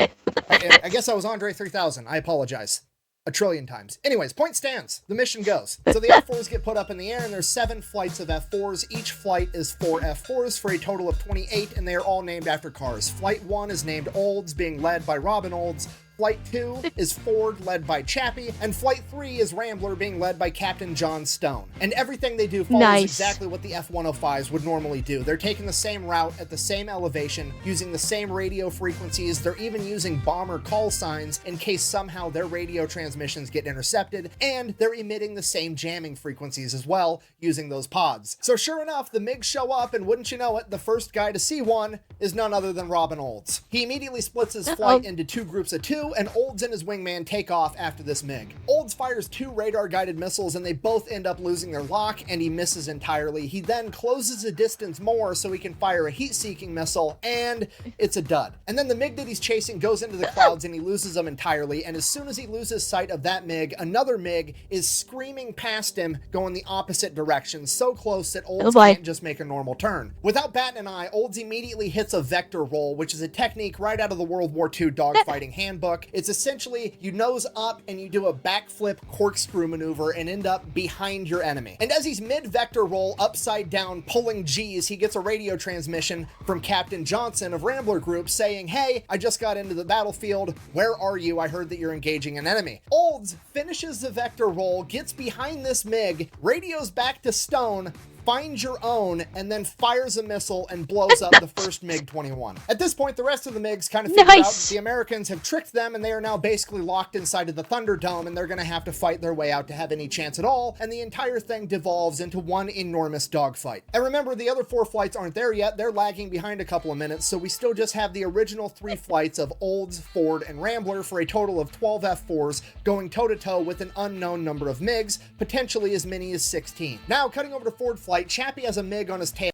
I guess I was Andre 3000. I apologize. A trillion times. Anyways, point stands. The mission goes. So the F-4s get put up in the air, and there's 7 flights of F-4s. Each flight is 4 F-4s for a total of 28, and they are all named after cars. Flight 1 is named Olds, being led by Robin Olds. Flight 2 is Ford, led by Chappie, and Flight 3 is Rambler, being led by Captain John Stone. And everything they do follows exactly what the F-105s would normally do. They're taking the same route at the same elevation, using the same radio frequencies. They're even using bomber call signs in case somehow their radio transmissions get intercepted, and they're emitting the same jamming frequencies as well, using those pods. So sure enough, the MiGs show up, and wouldn't you know it, the first guy to see one is none other than Robin Olds. He immediately splits his flight into 2 groups of 2, and Olds and his wingman take off after this MiG. Olds fires 2 radar-guided missiles, and they both end up losing their lock, and he misses entirely. He then closes the distance more so he can fire a heat-seeking missile, and it's a dud. And then the MiG that he's chasing goes into the clouds, and he loses them entirely, and as soon as he loses sight of that MiG, another MiG is screaming past him, going the opposite direction, so close that Olds can't just make a normal turn. Without batting an eye, Olds immediately hits a vector roll, which is a technique right out of the World War II dogfighting handbook. It's essentially you nose up and you do a backflip corkscrew maneuver and end up behind your enemy. And as he's mid-vector roll upside down pulling G's, he gets a radio transmission from Captain Johnson of Rambler Group saying, "Hey, I just got into the battlefield. Where are you? I heard that you're engaging an enemy." Olds finishes the vector roll, gets behind this MiG, radios back to Stone, finds your own, and then fires a missile and blows up the first MiG-21. At this point, the rest of the MiGs kind of figure out that the Americans have tricked them, and they are now basically locked inside of the Thunderdome, and they're going to have to fight their way out to have any chance at all, and the entire thing devolves into one enormous dogfight. And remember, the other 4 flights aren't there yet. They're lagging behind a couple of minutes, so we still just have the original 3 flights of Olds, Ford, and Rambler for a total of 12 F-4s going toe-to-toe with an unknown number of MiGs, potentially as many as 16. Now, cutting over to Ford flight, Chappie has a MiG on his tail.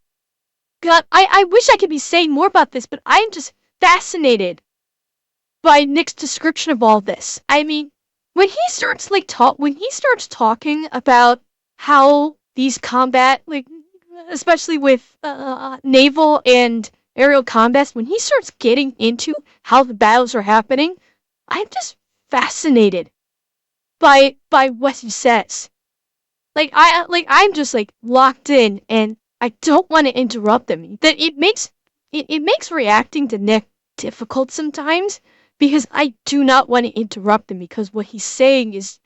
God, I wish I could be saying more about this, but I'm just fascinated by Nick's description of all this. I mean, when he starts talking about how these combat, like, especially with naval and aerial combats, when he starts getting into how the battles are happening, I'm just fascinated by what he says. I'm just like locked in, and I don't want to interrupt him. That it makes reacting to Nick difficult sometimes, because I do not want to interrupt him, because what he's saying it's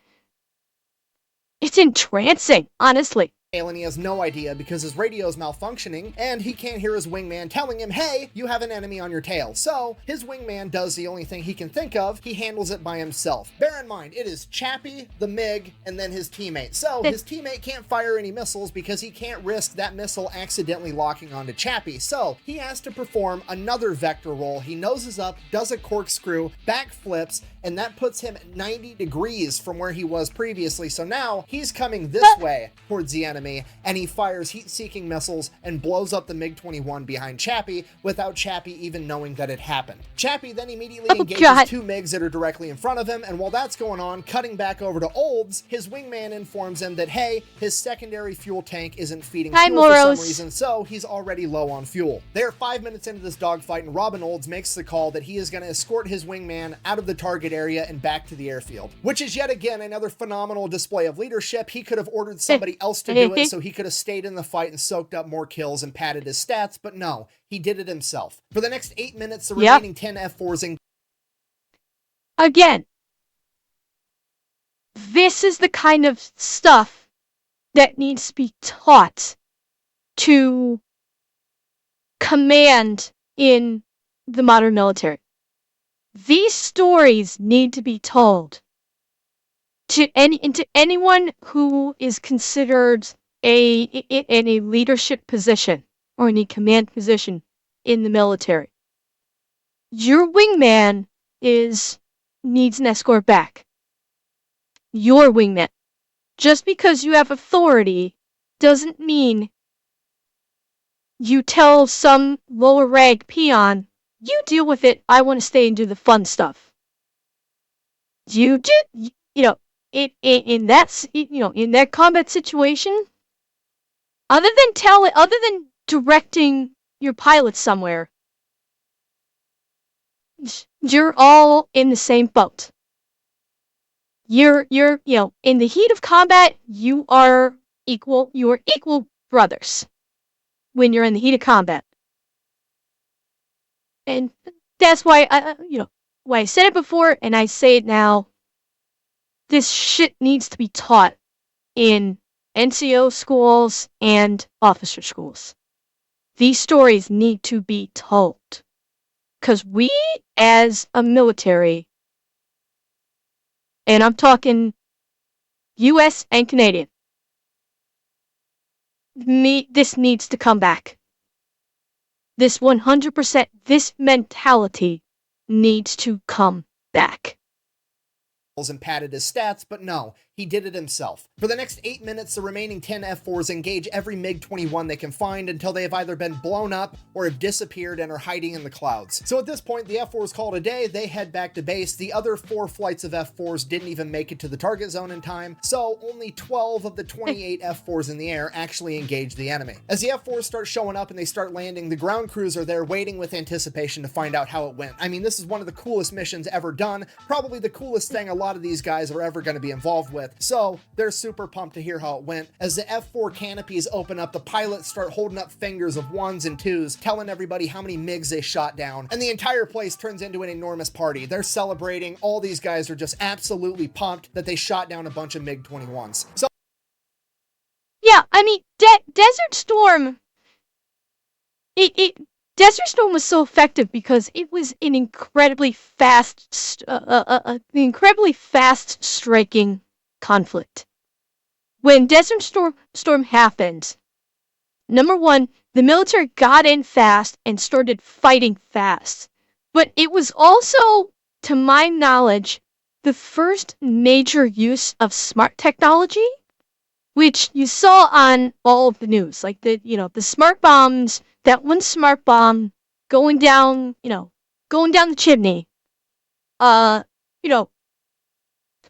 entrancing, honestly.
And he has no idea because his radio is malfunctioning and he can't hear his wingman telling him, hey, you have an enemy on your tail. So his wingman does the only thing he can think of. He handles it by himself. Bear in mind, it is Chappie, the MiG, and then his teammate. So his teammate can't fire any missiles because he can't risk that missile accidentally locking onto Chappie. So he has to perform another vector roll. He noses up, does a corkscrew, backflips, and that puts him 90 degrees from where he was previously. So now he's coming this way towards the enemy, and he fires heat-seeking missiles and blows up the MiG-21 behind Chappie without Chappie even knowing that it happened. Chappie then immediately engages 2 MiGs that are directly in front of him, and while that's going on, cutting back over to Olds, his wingman informs him that, hey, his secondary fuel tank isn't feeding fuel for some reason, so he's already low on fuel. They're 5 minutes into this dogfight, and Robin Olds makes the call that he is going to escort his wingman out of the target area and back to the airfield, which is yet again another phenomenal display of leadership. He could have ordered somebody else to do it, so he could have stayed in the fight and soaked up more kills and padded his stats, but no, he did it himself. For the next 8 minutes, the remaining 10 F-4s and...
Again, this is the kind of stuff that needs to be taught to command in the modern military. These stories need to be told to anyone who is considered in a leadership position or in a command position in the military. Your wingman needs an escort back. Your wingman. Just because you have authority doesn't mean you tell some lower rank peon, you deal with it, I want to stay and do the fun stuff. In that combat situation, other than directing your pilot somewhere, you're all in the same boat. You're in the heat of combat, you are equal brothers when you're in the heat of combat. And that's why I said it before and I say it now. This shit needs to be taught in NCO schools and officer schools. These stories need to be told. Because we, as a military, and I'm talking US and Canadian, this needs to come back. This 100%, this mentality needs to come back.
And padded his stats, but no, he did it himself. For the next 8 minutes, the remaining 10 F-4s engage every MiG-21 they can find until they have either been blown up or have disappeared and are hiding in the clouds. So at this point, the F-4s call it a day, they head back to base. The other 4 flights of F-4s didn't even make it to the target zone in time, so only 12 of the 28 F-4s in the air actually engage the enemy. As the F-4s start showing up and they start landing, the ground crews are there waiting with anticipation to find out how it went. I mean, this is one of the coolest missions ever done, probably the coolest thing a lot of these guys are ever going to be involved with. So they're super pumped to hear how it went. As the F-4 canopies open up, the pilots start holding up fingers of 1s and 2s, telling everybody how many MiGs they shot down, and the entire place turns into an enormous party. They're celebrating. All these guys are just absolutely pumped that they shot down a bunch of MiG-21s. So
yeah, I mean, Desert Storm. Desert Storm was so effective because it was an incredibly fast striking conflict. When Desert Storm happened, number one, the military got in fast and started fighting fast. But it was also, to my knowledge, the first major use of smart technology, which you saw on all of the news, like the smart bombs, that one smart bomb going down the chimney, you know,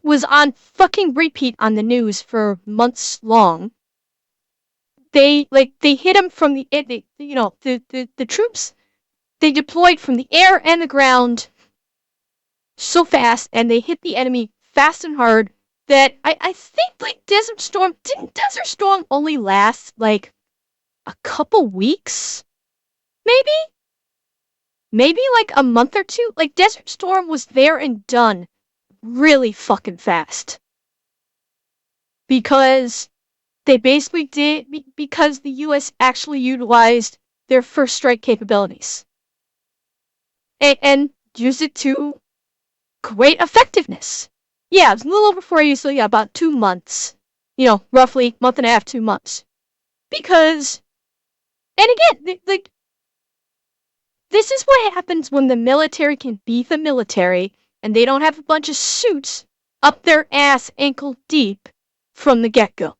was on fucking repeat on the news for months long. They hit them from the troops, they deployed from the air and the ground so fast, and they hit the enemy fast and hard that I think like Desert Storm only last like a couple weeks? Maybe like a month or two? Like Desert Storm was there and done really fucking fast. Because they basically did, because the US actually utilized their first strike capabilities. And used it to great effectiveness. Yeah, it was a little over 4 years, so yeah, about 2 months. Roughly month and a half, 2 months. Because, and again, like, this is what happens when the military can be the military, and they don't have a bunch of suits up their ass ankle deep from the get-go.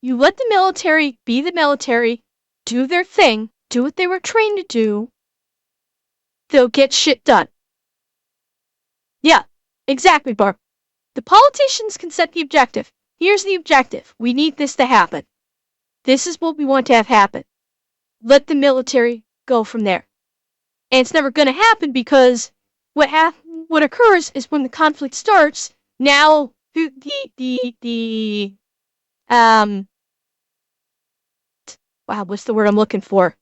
You let the military be the military, do their thing, do what they were trained to do, they'll get shit done. Yeah, exactly, Barb. The politicians can set the objective. Here's the objective. We need this to happen. This is what we want to have happen. Let the military go from there. And it's never going to happen because what occurs is when the conflict starts, now wow, what's the word I'm looking for?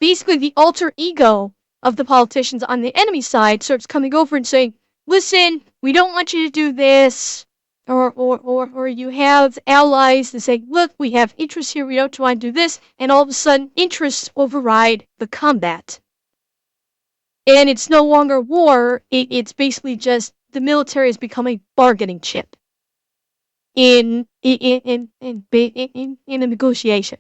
Basically the alter ego of the politicians on the enemy side starts coming over and saying, listen, we don't want you to do this. Or you have allies that say, look, we have interests here, we don't want to do this, and all of a sudden interests override the combat. And it's no longer war, it's basically just the military has become a bargaining chip in a negotiation.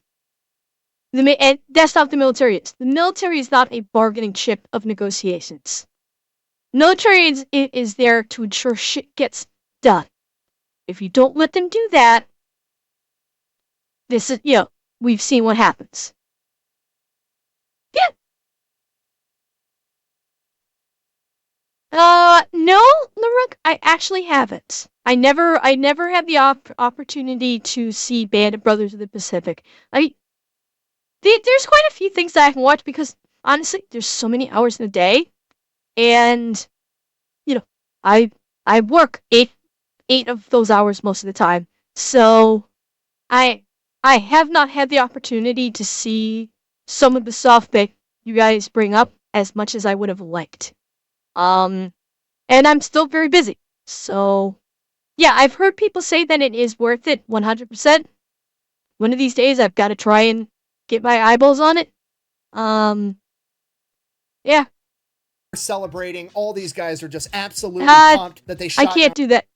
And that's not what the military is. The military is not a bargaining chip of negotiations. Military is there to ensure shit gets done. If you don't let them do that, this is, we've seen what happens. Yeah. No, Laruk, I actually haven't. I never had the opportunity to see Band of Brothers of the Pacific. There's quite a few things that I can watch because, honestly, there's so many hours in a day, and, I work eight of those hours most of the time, so I have not had the opportunity to see some of the stuff that you guys bring up as much as I would have liked. And I'm still very busy, so yeah, I've heard people say that it is worth it 100%. One of these days I've got to try and get my eyeballs on it. Yeah.
Celebrating, all these guys are just absolutely pumped that they shot.
I can't do that.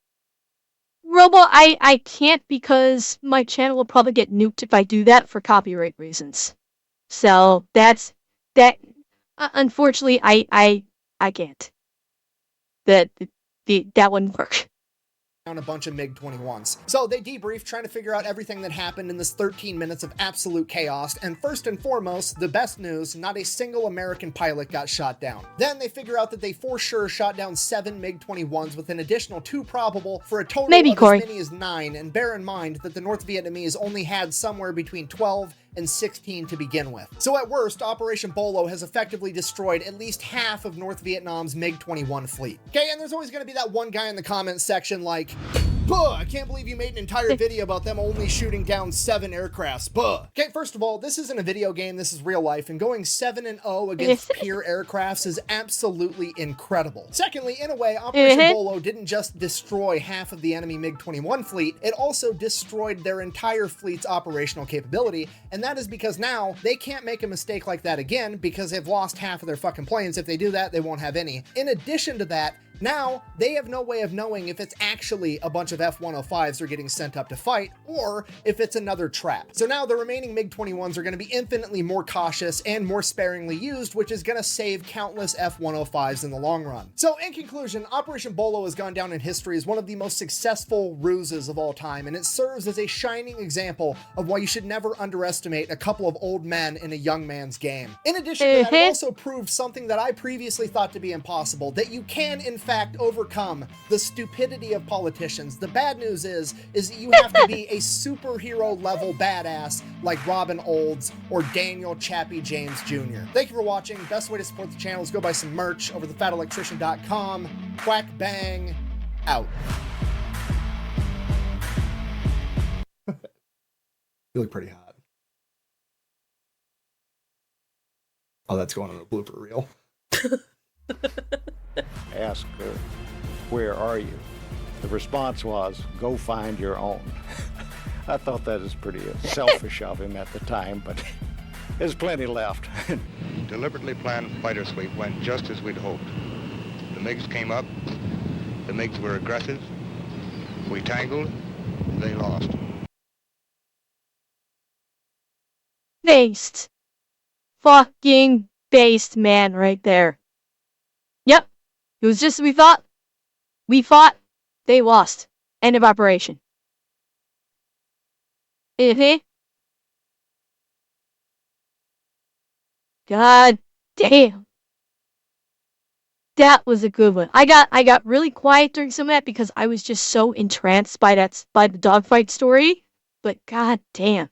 Robo, I can't because my channel will probably get nuked if I do that for copyright reasons. So that unfortunately I can't. That wouldn't work.
A bunch of MiG-21s. So they debrief, trying to figure out everything that happened in this 13 minutes of absolute chaos, and first and foremost, the best news, not a single American pilot got shot down. Then they figure out that they for sure shot down 7 MiG-21s with an additional 2 probable for a total of as many as 9, and bear in mind that the North Vietnamese only had somewhere between 12 and 16 to begin with. So at worst, Operation Bolo has effectively destroyed at least half of North Vietnam's MiG-21 fleet. Okay, and there's always going to be that one guy in the comments section like, Buh! I can't believe you made an entire video about them only shooting down 7 aircrafts. Buh! Okay, first of all, this isn't a video game, this is real life, and going 7-0 against peer aircrafts is absolutely incredible. Secondly, in a way, Operation Bolo didn't just destroy half of the enemy MiG-21 fleet, it also destroyed their entire fleet's operational capability, and that is because now they can't make a mistake like that again because they've lost half of their fucking planes. If they do that, they won't have any. In addition to that, now, they have no way of knowing if it's actually a bunch of F-105s are getting sent up to fight, or if it's another trap. So now the remaining MiG-21s are going to be infinitely more cautious and more sparingly used, which is going to save countless F-105s in the long run. So in conclusion, Operation Bolo has gone down in history as one of the most successful ruses of all time, and it serves as a shining example of why you should never underestimate a couple of old men in a young man's game. In addition to that, it also proved something that I previously thought to be impossible, that you can, in fact, overcome the stupidity of politicians. The bad news is you have to be a superhero level badass like Robin Olds or Daniel Chappie James Jr. Thank you for watching. Best way to support the channel is go buy some merch over thefatelectrician.com. Quack bang out. You look pretty hot. Oh, that's going on a blooper reel.
Ask her, where are you? The response was, go find your own. I thought that was pretty selfish of him at the time, but there's plenty left.
Deliberately planned fighter sweep went just as we'd hoped. The MiGs came up, the MiGs were aggressive, we tangled, they lost.
Based. Fucking based man right there. Yep. It was just we thought. We fought. They lost. End of operation. God damn. That was a good one. I got really quiet during some of that because I was just so entranced by the dogfight story. But god damn.